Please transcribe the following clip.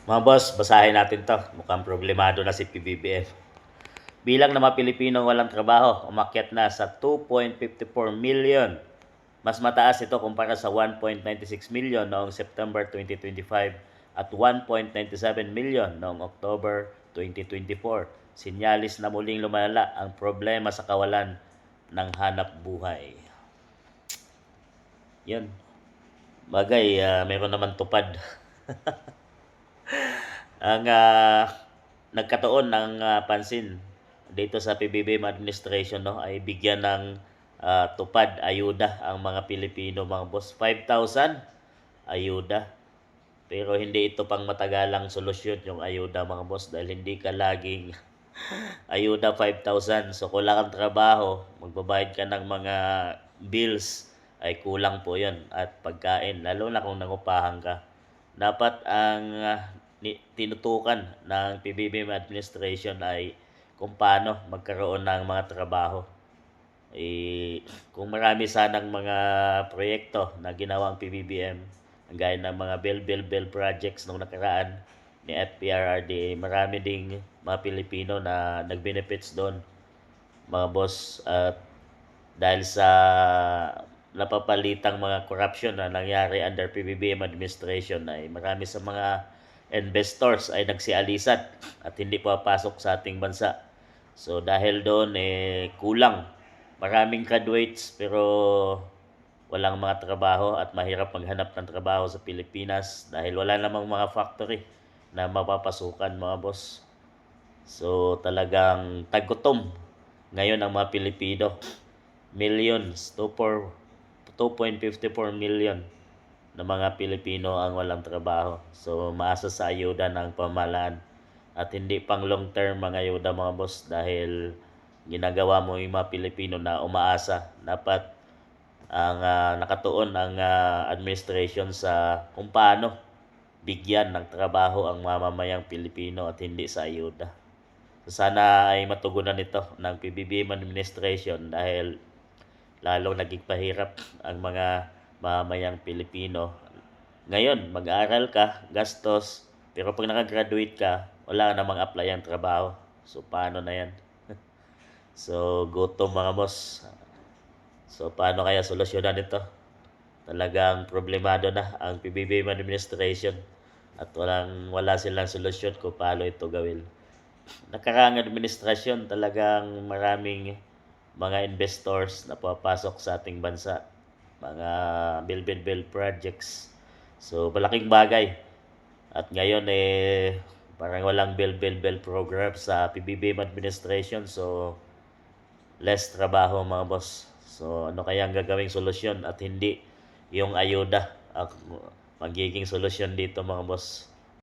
Mga boss, basahin natin to. Mukhang problemado na si PBBM. Bilang ng mga Pilipinong walang trabaho, umakyat na sa 2.54 million. Mas mataas ito kumpara sa 1.96 million noong September 2025 at 1.97 million noong October 2024. Sinyalis na muling lumalala ang problema sa kawalan ng hanap buhay. Yan. Bagay, meron naman tupad. Ang nagkataon ng pansin dito sa PBBM administration, no, ay bigyan ng tupad ayuda ang mga Pilipino, mga boss. 5,000 ayuda. Pero hindi ito pang matagalang solusyon yung ayuda, mga boss, dahil hindi ka laging ayuda 5,000. So kulang ang trabaho, magbabayad ka ng mga bills, ay kulang po yun. At pagkain, lalo na kung nangupahan ka. Dapat ang tinutukan ng PBBM administration ay kung paano magkaroon ng mga trabaho. Kung marami sanang mga proyekto na ginawang PBBM, gaya ng mga bell projects nung nakaraan ni FPRRD, marami ding mga Pilipino na nag-benefits doon, mga boss. At dahil sa napapalitang mga corruption na nangyari under PBBM administration, ay marami sa mga investors ay nagsialisat at hindi papasok sa ating bansa. So dahil doon kulang, maraming graduates pero walang mga trabaho at mahirap maghanap ng trabaho sa Pilipinas dahil wala namang mga factory na mapapasukan, mga boss. So talagang tagutom ngayon ang mga Pilipino. Millions, 2.54 million na mga Pilipino ang walang trabaho. So maasa sa ayuda ng pamahalaan at hindi pang long term mga ayuda, mga boss, dahil ginagawa mo yung mga Pilipino na umaasa. Dapat ang nakatuon ang administration sa kung paano bigyan ng trabaho ang mamamayang Pilipino at hindi sa ayuda. So sana ay matugunan ito ng PBBM administration dahil lalong naging pahirap ang mga mamamayang Pilipino. Ngayon, mag-aaral ka, gastos, pero pag nakagraduate ka, wala namang apply ang trabaho. So paano na yan? So gutom, mga boss. So paano kaya solusyonan ito? Talagang problemado na ang PBBM administration at wala silang solusyon kung paano ito gawin. Nakaraang administrasyon, talagang maraming mga investors na papasok sa ating bansa. Mga build projects. So malaking bagay. At ngayon parang walang build program sa PBBM administration. So less trabaho, mga boss. So ano kaya ang gagawing solusyon at hindi yung ayuda ang magiging solusyon dito, mga boss?